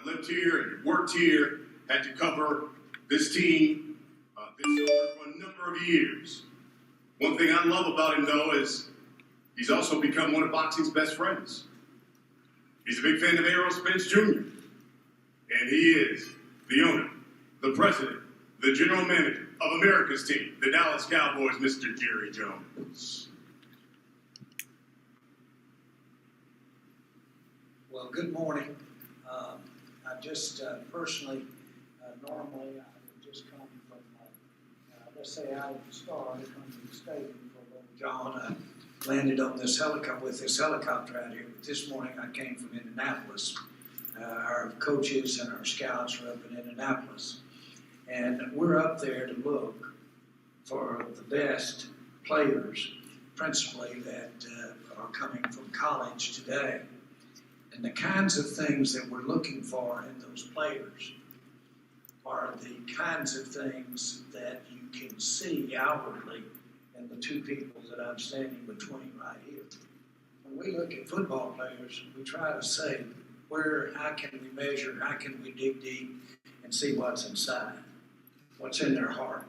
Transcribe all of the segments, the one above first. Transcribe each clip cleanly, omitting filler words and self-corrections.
I lived here and worked here, had to cover this team, this owner for a number of years. One thing I love about him, though, is he's also become one of boxing's best friends. He's a big fan of Errol Spence Jr. And he is the owner, the president, the general manager of America's team, the Dallas Cowboys, Mr. Jerry Jones. Well, good morning. I just personally, normally I would just come from, let's say out of the Star, to come to the stadium for a little John. I landed on this helicopter with this helicopter out here. But this morning I came from Indianapolis. Our coaches and our scouts are up in Indianapolis. And we're up there to look for the best players, principally that are coming from college today. And the kinds of things that we're looking for in those players are the kinds of things that you can see outwardly in the two people that I'm standing between right here. When we look at football players, we try to say, how can we measure, how can we dig deep and see what's inside, what's in their heart.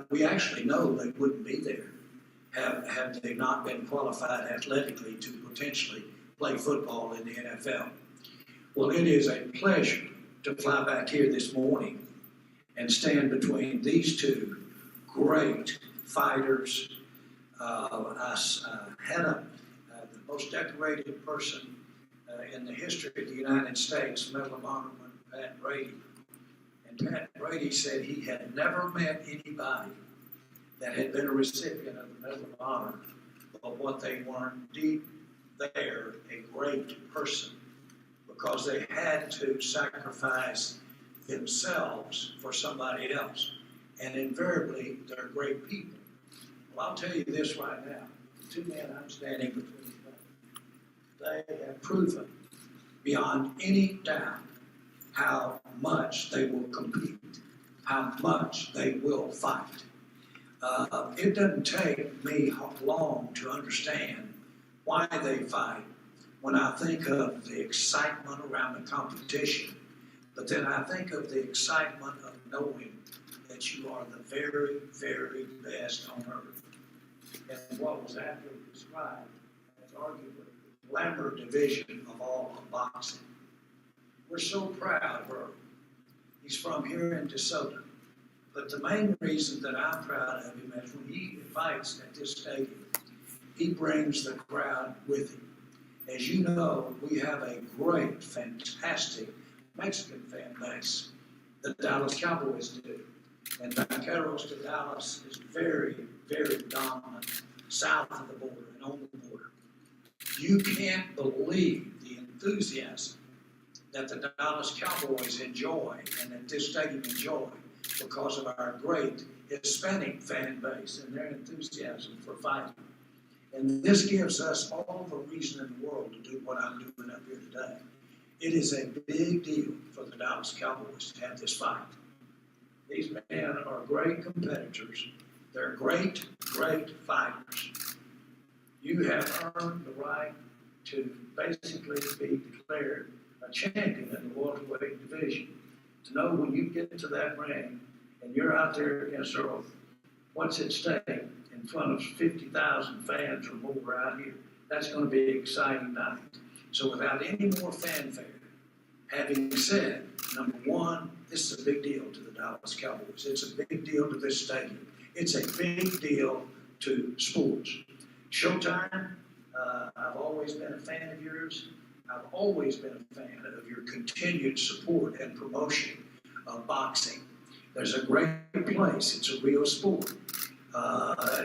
We actually know they wouldn't be there have they not been qualified athletically to potentially play football in the NFL. Well, it is a pleasure to fly back here this morning and stand between these two great fighters. I had the most decorated person in the history of the United States, Medal of Honor, Pat Brady. And Pat Brady said he had never met anybody that had been a recipient of the Medal of Honor, but what they weren't deep there, a great person, because they had to sacrifice themselves for somebody else. And invariably, they're great people. Well, I'll tell you this right now. The two men I'm standing between them, they have proven beyond any doubt how much they will compete, how much they will fight. It doesn't take me long to understand why they fight when I think of the excitement around the competition, but then I think of the excitement of knowing that you are the very, very best on earth. And what was aptly described as arguably the glamour division of all of boxing. We're so proud of Errol. He's from here in DeSoto. But the main reason that I'm proud of him is when he fights at this stadium, he brings the crowd with him. As you know, we have a great, fantastic Mexican fan base. The Dallas Cowboys do. And Vaqueros de Dallas is very, very dominant south of the border and on the border. You can't believe the enthusiasm that the Dallas Cowboys enjoy and that this stadium enjoy because of our great Hispanic fan base and their enthusiasm for fighting. And this gives us all the reason in the world to do what I'm doing up here today. It is a big deal for the Dallas Cowboys to have this fight. These men are great competitors. They're great, great fighters. You have earned the right to basically be declared a champion in the welterweight division. To know when you get to that ring and you're out there against Errol, what's at stake in front of 50,000 fans or more out here, that's going to be an exciting night. So without any more fanfare, having said, number one, this is a big deal to the Dallas Cowboys. It's a big deal to this stadium. It's a big deal to sports. Showtime, I've always been a fan of yours. I've always been a fan of your continued support and promotion of boxing. There's a great place. It's a real sport.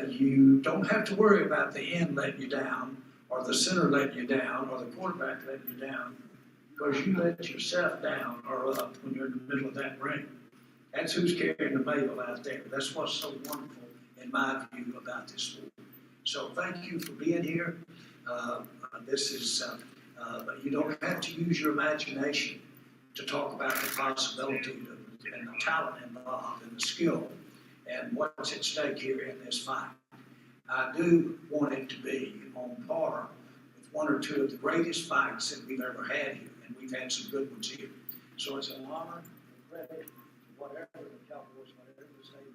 You don't have to worry about the end letting you down, or the center letting you down, or the quarterback letting you down, because you let yourself down or up when you're in the middle of that ring. That's who's carrying the mail out there. That's what's so wonderful, in my view, about this sport. So thank you for being here. You don't have to use your imagination to talk about the possibility and the talent involved and the skill and what's at stake here in this fight. I do want it to be on par with one or two of the greatest fights that we've ever had here in and we've had some good ones here. So it's an honor and credit to whatever the Cowboys, whatever the stadium,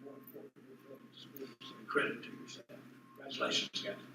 more importantly, for the schools, and credit to yourself. Congratulations, guys.